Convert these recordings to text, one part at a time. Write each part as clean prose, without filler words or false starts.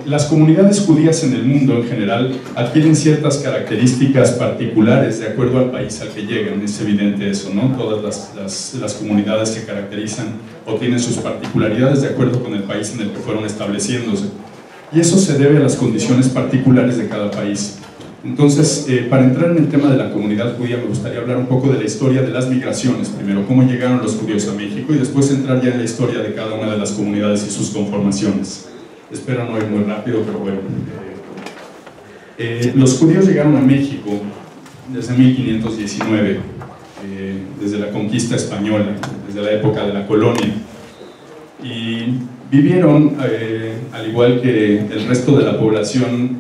Las comunidades judías en el mundo en general adquieren ciertas características particulares de acuerdo al país al que llegan, es evidente eso, ¿no? Todas las comunidades se caracterizan o tienen sus particularidades de acuerdo con el país en el que fueron estableciéndose. Y eso se debe a las condiciones particulares de cada país. Entonces, para entrar en el tema de la comunidad judía, me gustaría hablar un poco de la historia de las migraciones, primero, cómo llegaron los judíos a México, y después entrar ya en la historia de cada una de las comunidades y sus conformaciones. Espero no ir muy rápido, pero bueno. Los judíos llegaron a México desde 1519, desde la conquista española, desde la época de la colonia, y vivieron, al igual que el resto de la población,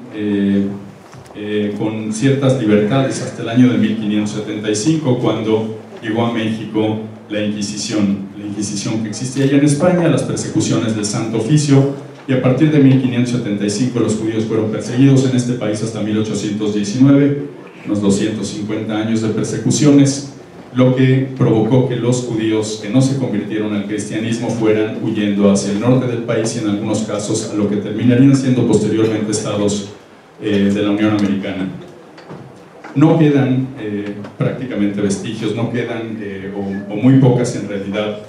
con ciertas libertades hasta el año de 1575, cuando llegó a México la Inquisición que existía ya en España, las persecuciones del Santo Oficio, y a partir de 1575 los judíos fueron perseguidos en este país hasta 1819, unos 250 años de persecuciones, lo que provocó que los judíos que no se convirtieron al cristianismo fueran huyendo hacia el norte del país y en algunos casos a lo que terminarían siendo posteriormente estados de la Unión Americana. No quedan prácticamente vestigios, no quedan, o muy pocas en realidad,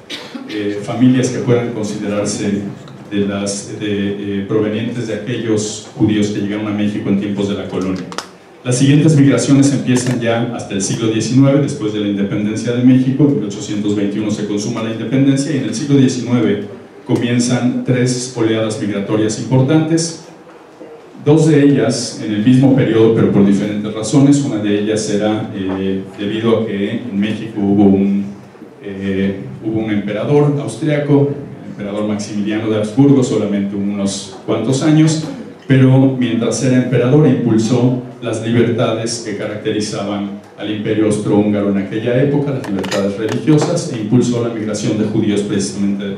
familias que puedan considerarse provenientes de aquellos judíos que llegaron a México en tiempos de la colonia. Las siguientes migraciones empiezan ya hasta el siglo XIX, después de la independencia de México. En 1821 se consuma la independencia y en el siglo XIX comienzan 3 oleadas migratorias importantes. 2 de ellas en el mismo periodo, pero por diferentes razones. Una de ellas era debido a que en México hubo un emperador austriaco, el emperador Maximiliano de Habsburgo, solamente unos cuantos años, pero mientras era emperador impulsó las libertades que caracterizaban al imperio austrohúngaro en aquella época, las libertades religiosas, e impulsó la migración de judíos precisamente de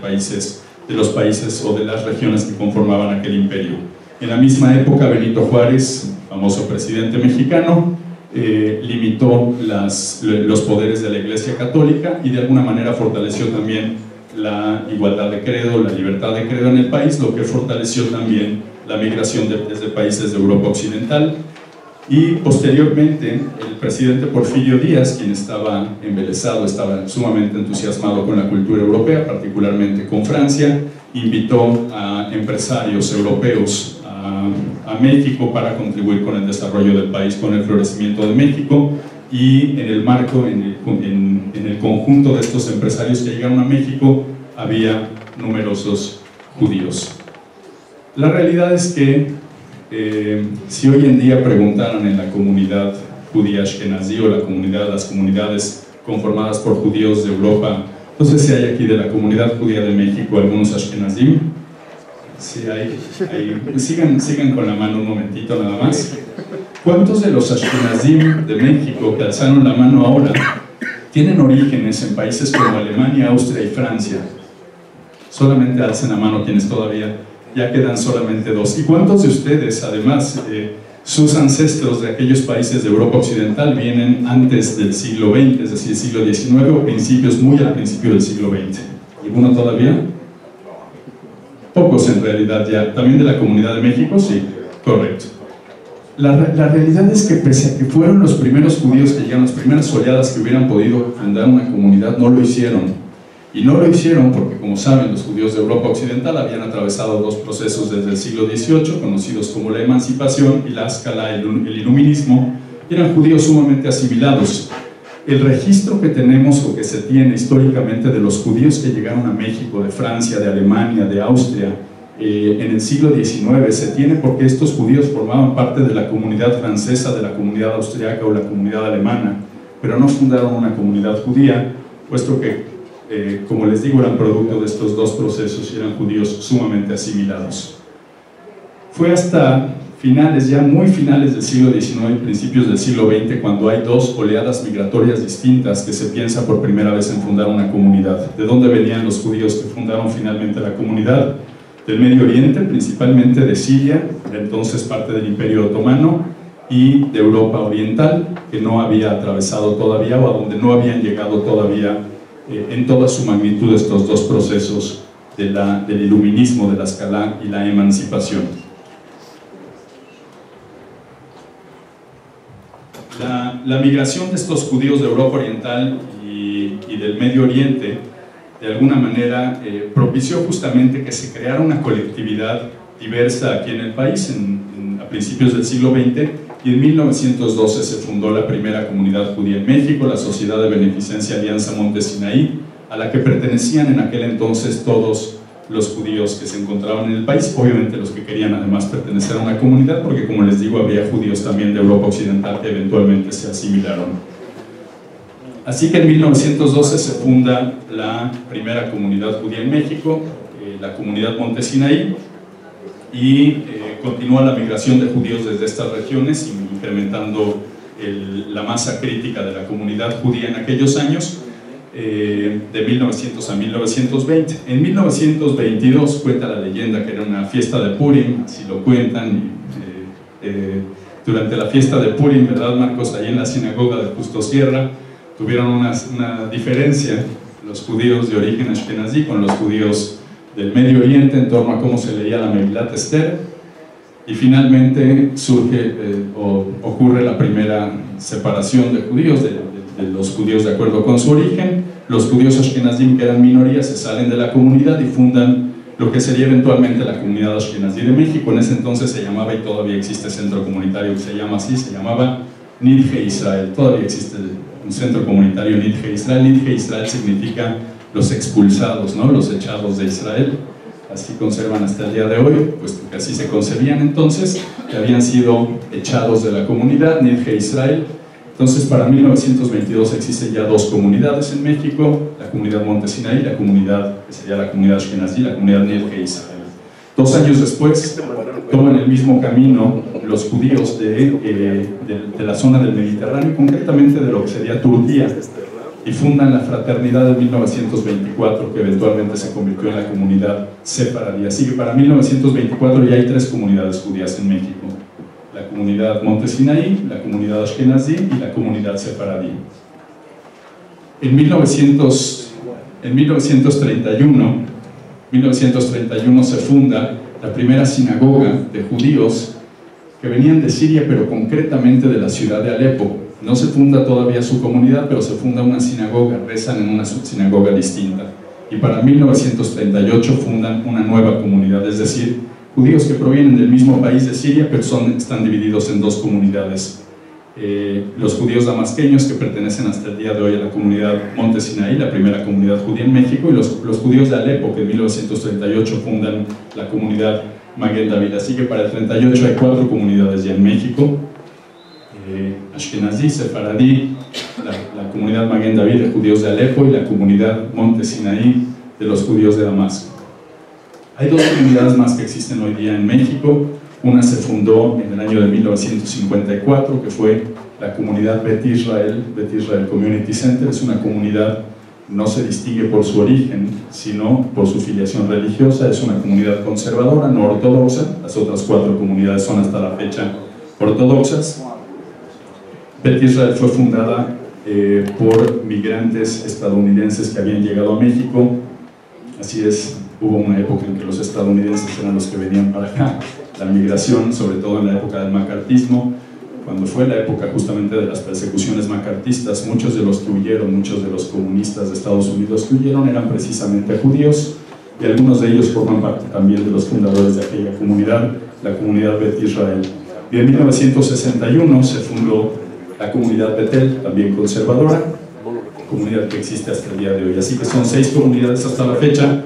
los países o de las regiones que conformaban aquel imperio. En la misma época, Benito Juárez, famoso presidente mexicano, limitó los poderes de la Iglesia Católica y de alguna manera fortaleció también la igualdad de credo, la libertad de credo en el país, lo que fortaleció también la migración desde países de Europa Occidental. Y posteriormente, el presidente Porfirio Díaz, quien estaba embelesado, estaba sumamente entusiasmado con la cultura europea, particularmente con Francia, invitó a empresarios europeos a México para contribuir con el desarrollo del país, con el florecimiento de México, y en el marco, en el conjunto de estos empresarios que llegaron a México, había numerosos judíos. La realidad es que si hoy en día preguntaran en la comunidad judía ashkenazí o las comunidades conformadas por judíos de Europa, no sé si hay aquí de la comunidad judía de México algunos ashkenazim. Sí, sigan con la mano un momentito nada más. ¿Cuántos de los ashkenazim de México que alzaron la mano ahora tienen orígenes en países como Alemania, Austria y Francia? Solamente alcen la mano quienes todavía, ya quedan solamente 2. ¿Y cuántos de ustedes, además, sus ancestros de aquellos países de Europa Occidental vienen antes del siglo XX, es decir, siglo XIX o muy al principio del siglo XX? ¿Alguno todavía? Pocos en realidad ya. ¿También de la Comunidad de México? Sí, correcto. La realidad es que pese a que fueron los primeros judíos que llegaron, las primeras oleadas que hubieran podido fundar una comunidad, no lo hicieron. Y no lo hicieron porque, como saben, los judíos de Europa Occidental habían atravesado 2 procesos desde el siglo XVIII, conocidos como la emancipación y la escala, el iluminismo, y eran judíos sumamente asimilados. El registro que tenemos o que se tiene históricamente de los judíos que llegaron a México, de Francia, de Alemania, de Austria, en el siglo XIX, se tiene porque estos judíos formaban parte de la comunidad francesa, de la comunidad austriaca o la comunidad alemana, pero no fundaron una comunidad judía, puesto que, como les digo, eran producto de estos 2 procesos y eran judíos sumamente asimilados. Fue hasta finales, ya muy finales del siglo XIX y principios del siglo XX, cuando hay 2 oleadas migratorias distintas que se piensa por primera vez en fundar una comunidad. ¿De dónde venían los judíos que fundaron finalmente la comunidad? Del Medio Oriente, principalmente de Siria, entonces parte del Imperio Otomano, y de Europa Oriental, que no había atravesado todavía o a donde no habían llegado todavía en toda su magnitud estos 2 procesos del iluminismo, de la escala y la emancipación. la migración de estos judíos de Europa Oriental y del Medio Oriente, de alguna manera, propició justamente que se creara una colectividad diversa aquí en el país a principios del siglo XX, y en 1912 se fundó la primera comunidad judía en México, la Sociedad de Beneficencia Alianza Monte Sinaí, a la que pertenecían en aquel entonces todos los judíos que se encontraban en el país, obviamente los que querían además pertenecer a una comunidad, porque como les digo, había judíos también de Europa Occidental que eventualmente se asimilaron. Así que en 1912 se funda la primera comunidad judía en México, la comunidad Monte Sinaí, y continúa la migración de judíos desde estas regiones, incrementando la masa crítica de la comunidad judía en aquellos años, de 1900 a 1920. En 1922 cuenta la leyenda que era una fiesta de Purim, así lo cuentan, durante la fiesta de Purim, ¿verdad, Marcos? Allí en la sinagoga de Justo Sierra tuvieron una diferencia los judíos de origen ashkenazí con los judíos del Medio Oriente en torno a cómo se leía la Megilat Esther, y finalmente ocurre la primera separación de judíos, de los judíos de acuerdo con su origen. Los judíos ashkenazim, que eran minorías, se salen de la comunidad y fundan lo que sería eventualmente la comunidad ashkenazí de México. En ese entonces se llamaba, y todavía existe centro comunitario que se llama así, se llamaba Nidje Israel. Todavía existe un centro comunitario Nidje Israel. Nidje Israel significa los expulsados, ¿no? Los echados de Israel. Así conservan hasta el día de hoy, puesto que así se concebían entonces, que habían sido echados de la comunidad, Nidje Israel. Entonces, para 1922 existen ya dos comunidades en México, la comunidad Monte Sinaí, la comunidad, que sería la comunidad Ashkenazí, la comunidad Nidje Israel. 2 años después, toman el mismo camino los judíos de la zona del Mediterráneo, concretamente de lo que sería Turquía, y fundan la Fraternidad de 1924, que eventualmente se convirtió en la comunidad sefaradí. Así que para 1924 ya hay 3 comunidades judías en México: la comunidad Monte Sinaí, la comunidad Ashkenazí y la comunidad sefaradí. En 1931 se funda la primera sinagoga de judíos que venían de Siria, pero concretamente de la ciudad de Alepo. No se funda todavía su comunidad, pero se funda una sinagoga, rezan en una sinagoga distinta. Y para 1938 fundan una nueva comunidad, es decir, judíos que provienen del mismo país de Siria, pero están divididos en 2 comunidades. Los judíos damasqueños, que pertenecen hasta el día de hoy a la comunidad Monte Sinaí, la primera comunidad judía en México, y los judíos de Alepo, que en 1938 fundan la comunidad Maguen David. Así que para el 38 hay 4 comunidades ya en México: Ashkenazí, sefaradí, la comunidad Maguen David de judíos de Alepo, y la comunidad Monte Sinaí de los judíos de Damasco. Hay 2 comunidades más que existen hoy día en México. Una se fundó en el año de 1954, que fue la comunidad Bet Israel Community Center. Es una comunidad, no se distingue por su origen, sino por su filiación religiosa. Es una comunidad conservadora, no ortodoxa. Las otras 4 comunidades son hasta la fecha ortodoxas. Bet Israel fue fundada por migrantes estadounidenses que habían llegado a México. Así es, hubo una época en que los estadounidenses eran los que venían para acá. La migración, sobre todo en la época del macartismo, cuando fue la época justamente de las persecuciones macartistas, muchos de los que huyeron, muchos de los comunistas de Estados Unidos que huyeron eran precisamente judíos, y algunos de ellos forman parte también de los fundadores de aquella comunidad, la comunidad Bet Israel. Y en 1961 se fundó la comunidad Betel, también conservadora, comunidad que existe hasta el día de hoy. Así que son 6 comunidades hasta la fecha,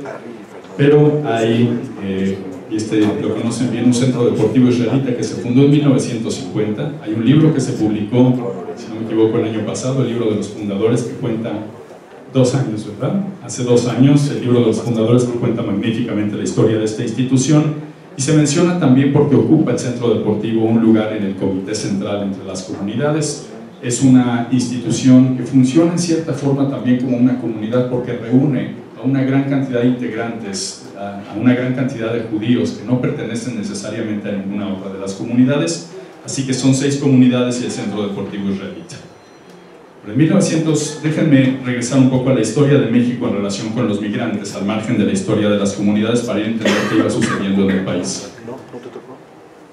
pero hay, lo conocen bien, un centro deportivo israelita que se fundó en 1950. Hay un libro que se publicó, si no me equivoco, el año pasado, el libro de los fundadores, que cuenta 2 años, ¿verdad? Hace 2 años, el libro de los fundadores, que cuenta magníficamente la historia de esta institución. Y se menciona también porque ocupa el centro deportivo un lugar en el comité central entre las comunidades. Es una institución que funciona en cierta forma también como una comunidad, porque reúne a una gran cantidad de integrantes, a una gran cantidad de judíos que no pertenecen necesariamente a ninguna otra de las comunidades. Así que son 6 comunidades y el centro deportivo israelita. En 1900, déjenme regresar un poco a la historia de México en relación con los migrantes, al margen de la historia de las comunidades, para ir a entender qué iba sucediendo en el país.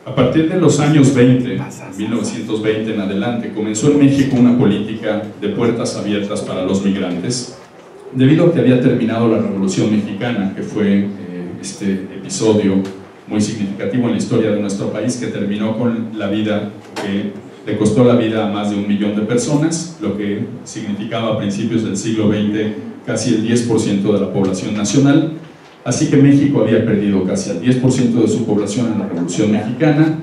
A partir de los años 20, 1920 en adelante, comenzó en México una política de puertas abiertas para los migrantes, debido a que había terminado la Revolución Mexicana, que fue este episodio muy significativo en la historia de nuestro país, que terminó con la vida, que le costó la vida a más de 1 millón de personas, lo que significaba a principios del siglo XX casi el 10% de la población nacional. Así que México había perdido casi el 10% de su población en la Revolución Mexicana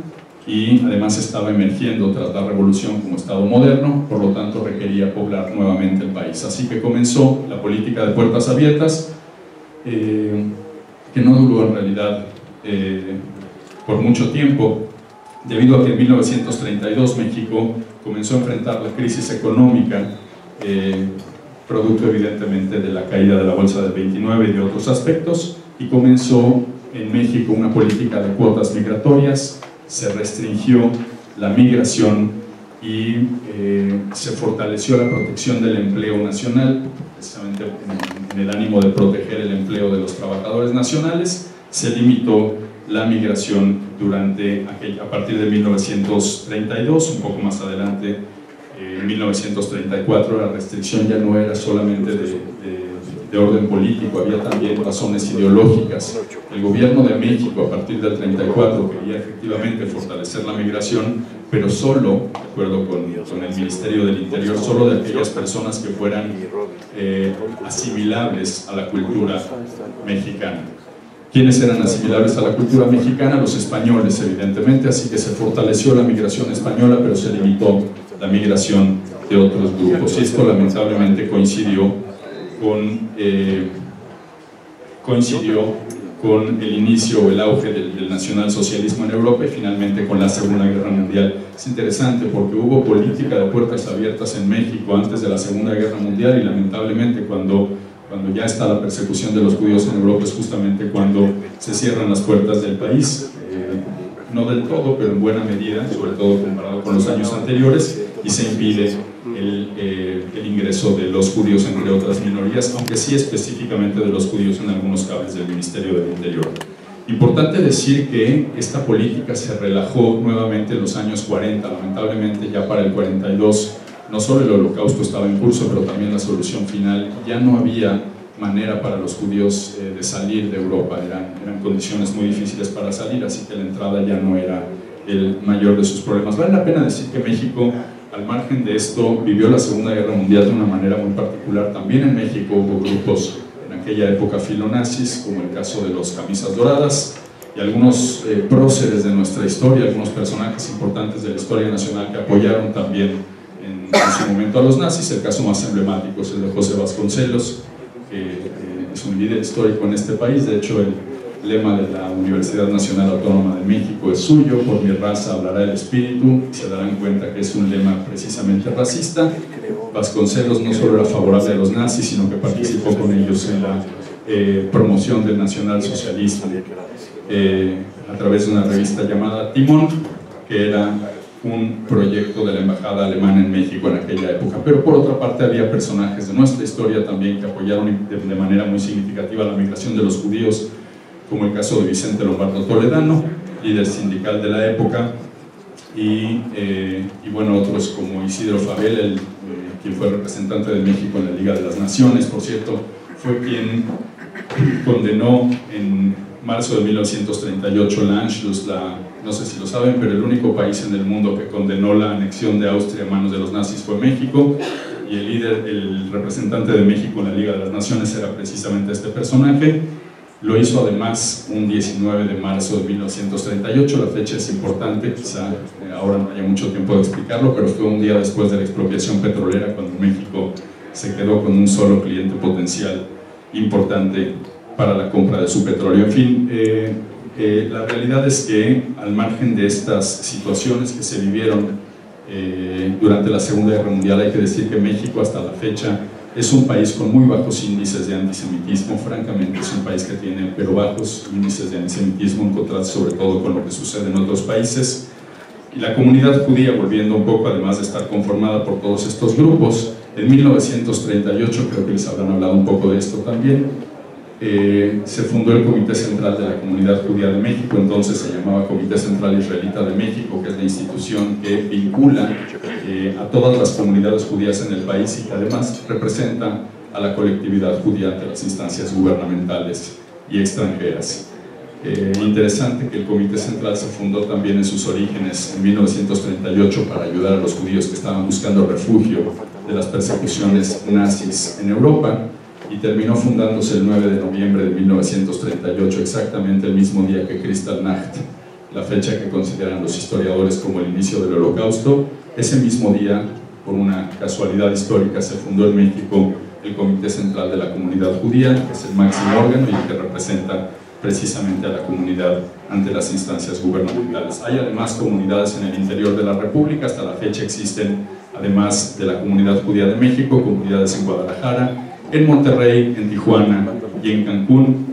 y además estaba emergiendo tras la Revolución como Estado moderno, por lo tanto requería poblar nuevamente el país. Así que comenzó la política de puertas abiertas, que no duró en realidad por mucho tiempo, debido a que en 1932 México comenzó a enfrentar la crisis económica, producto evidentemente de la caída de la bolsa del 29 y de otros aspectos, y comenzó en México una política de cuotas migratorias, se restringió la migración y se fortaleció la protección del empleo nacional, precisamente en el ánimo de proteger el empleo de los trabajadores nacionales. Se limitó la migración a partir de 1932, un poco más adelante, en 1934, la restricción ya no era solamente de orden político, había también razones ideológicas. El gobierno de México, a partir del 34, quería efectivamente fortalecer la migración, pero solo, de acuerdo con el Ministerio del Interior, solo de aquellas personas que fueran asimilables a la cultura mexicana. ¿Quiénes eran asimilables a la cultura mexicana? Los españoles, evidentemente, así que se fortaleció la migración española, pero se limitó la migración de otros grupos. Y esto lamentablemente coincidió con el inicio o el auge del nacionalsocialismo en Europa y finalmente con la Segunda Guerra Mundial. Es interesante porque hubo política de puertas abiertas en México antes de la Segunda Guerra Mundial y lamentablemente cuando ya está la persecución de los judíos en Europa es justamente cuando se cierran las puertas del país, no del todo, pero en buena medida, sobre todo comparado con los años anteriores, y se impide el ingreso de los judíos entre otras minorías, aunque sí específicamente de los judíos en algunos cables del Ministerio del Interior. Importante decir que esta política se relajó nuevamente en los años 40, lamentablemente ya para el 42, no solo el holocausto estaba en curso, pero también la solución final. Ya no había manera para los judíos de salir de Europa, eran condiciones muy difíciles para salir, así que la entrada ya no era el mayor de sus problemas. Vale la pena decir que México, al margen de esto, vivió la Segunda Guerra Mundial de una manera muy particular. También en México hubo grupos en aquella época filonazis, como el caso de los Camisas Doradas, y algunos próceres de nuestra historia, algunos personajes importantes de la historia nacional que apoyaron también en su momento a los nazis. El caso más emblemático es el de José Vasconcelos, que es un líder histórico en este país. De hecho, el lema de la Universidad Nacional Autónoma de México es suyo: por mi raza hablará el espíritu, y se darán cuenta que es un lema precisamente racista. Vasconcelos no solo era favorable a los nazis, sino que participó con ellos en la promoción del nacionalsocialismo a través de una revista llamada Timón, que era un proyecto de la embajada alemana en México en aquella época. Pero por otra parte había personajes de nuestra historia también que apoyaron de manera muy significativa la migración de los judíos, como el caso de Vicente Lombardo Toledano, líder sindical de la época, y bueno, otros como Isidro Fabel, quien fue representante de México en la Liga de las Naciones, por cierto, fue quien condenó en marzo de 1938 la Anschluss, no sé si lo saben, pero el único país en el mundo que condenó la anexión de Austria a manos de los nazis fue México, y el representante de México en la Liga de las Naciones era precisamente este personaje. Lo hizo además un 19 de marzo de 1938, la fecha es importante, quizá ahora no haya mucho tiempo de explicarlo, pero fue un día después de la expropiación petrolera, cuando México se quedó con un solo cliente potencial importante para la compra de su petróleo. En fin, la realidad es que al margen de estas situaciones que se vivieron durante la Segunda Guerra Mundial, hay que decir que México hasta la fecha es un país con muy bajos índices de antisemitismo. Francamente es un país que tiene pero bajos índices de antisemitismo en contraste sobre todo con lo que sucede en otros países. Y la comunidad judía, volviendo un poco, además de estar conformada por todos estos grupos, en 1938, creo que les habrán hablado un poco de esto también, se fundó el Comité Central de la Comunidad Judía de México, entonces se llamaba Comité Central Israelita de México, que es la institución que vincula a todas las comunidades judías en el país y que además representa a la colectividad judía ante las instancias gubernamentales y extranjeras. Interesante que el Comité Central se fundó también en sus orígenes en 1938 para ayudar a los judíos que estaban buscando refugio de las persecuciones nazis en Europa, y terminó fundándose el 9 de noviembre de 1938, exactamente el mismo día que Kristallnacht, la fecha que consideran los historiadores como el inicio del Holocausto. Ese mismo día, por una casualidad histórica, se fundó en México el Comité Central de la Comunidad Judía, que es el máximo órgano y que representa precisamente a la comunidad ante las instancias gubernamentales. Hay además comunidades en el interior de la República, hasta la fecha existen, además de la Comunidad Judía de México, comunidades en Guadalajara, en Monterrey, en Tijuana y en Cancún.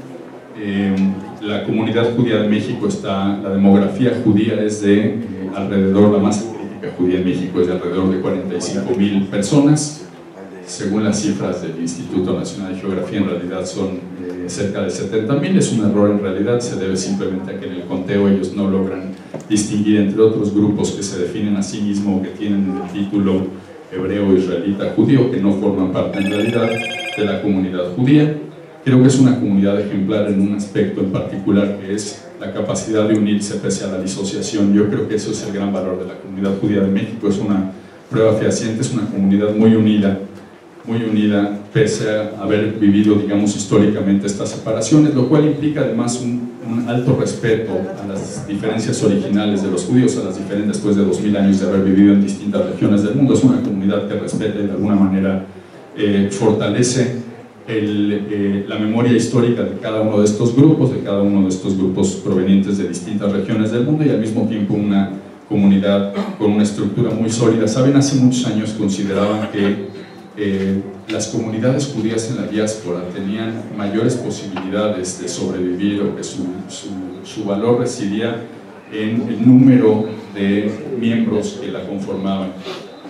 La Comunidad Judía de México está, la demografía judía es de alrededor, la masa crítica judía en México es de alrededor de 45,000 personas. Según las cifras del Instituto Nacional de Geografía, en realidad son cerca de 70,000. Es un error en realidad, se debe simplemente a que en el conteo ellos no logran distinguir entre otros grupos que se definen a sí mismos, que tienen el título hebreo, israelita, judío, que no forman parte en realidad de la comunidad judía. Creo que es una comunidad ejemplar en un aspecto en particular, que es la capacidad de unirse pese a la disociación. Yo creo que eso es el gran valor de la comunidad judía de México. Es una prueba fehaciente, es una comunidad muy unida pese a haber vivido, digamos, históricamente estas separaciones, lo cual implica además un alto respeto a las diferencias originales de los judíos, a las diferentes, después de 2000 años de haber vivido en distintas regiones del mundo. Es una comunidad que respeta y de alguna manera fortalece la memoria histórica de cada uno de estos grupos provenientes de distintas regiones del mundo, y al mismo tiempo una comunidad con una estructura muy sólida. Saben, hace muchos años consideraban que las comunidades judías en la diáspora tenían mayores posibilidades de sobrevivir, o que su valor residía en el número de miembros que la conformaban.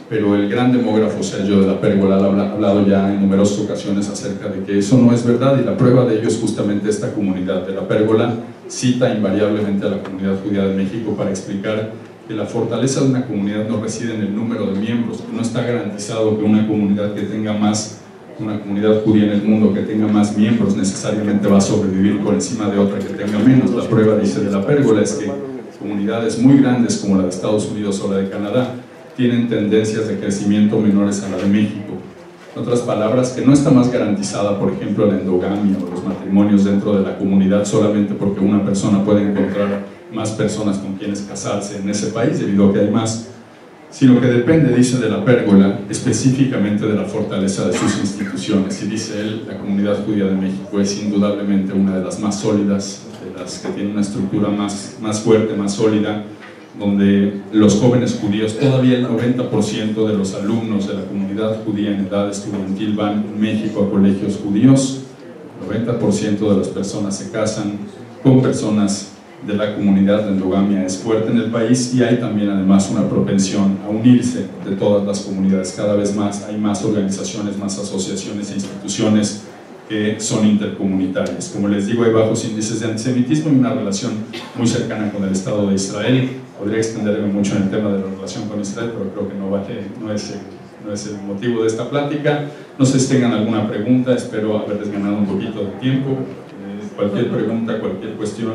Pero el gran demógrafo Sergio de la Pérgola ha hablado ya en numerosas ocasiones acerca de que eso no es verdad, y la prueba de ello es justamente esta comunidad. De la Pérgola cita invariablemente a la comunidad judía de México para explicar que la fortaleza de una comunidad no reside en el número de miembros, que no está garantizado que una comunidad que tenga más, una comunidad judía en el mundo que tenga más miembros necesariamente va a sobrevivir por encima de otra que tenga menos. La prueba, dice de la Pérgola, es que comunidades muy grandes como la de Estados Unidos o la de Canadá tienen tendencias de crecimiento menores a la de México. En otras palabras, que no está más garantizada, por ejemplo, la endogamia o los matrimonios dentro de la comunidad solamente porque una persona puede encontrar más personas con quienes casarse en ese país debido a que hay más, sino que depende, dice de la Pérgola, específicamente de la fortaleza de sus instituciones. Y dice él, la comunidad judía de México es indudablemente una de las más sólidas, de las que tiene una estructura más fuerte, más sólida, donde los jóvenes judíos, todavía el 90% de los alumnos de la comunidad judía en edad estudiantil van en México a colegios judíos. El 90% de las personas se casan con personas de la comunidad. La endogamia es fuerte en el país, y hay también además una propensión a unirse de todas las comunidades. Cada vez más hay más organizaciones, más asociaciones e instituciones que son intercomunitarias. Como les digo, hay bajos índices de antisemitismo y una relación muy cercana con el Estado de Israel. Podría extenderme mucho en el tema de la relación con Israel, pero creo que no es el motivo de esta plática. No sé si tengan alguna pregunta, espero haberles ganado un poquito de tiempo. Cualquier pregunta, cualquier cuestión.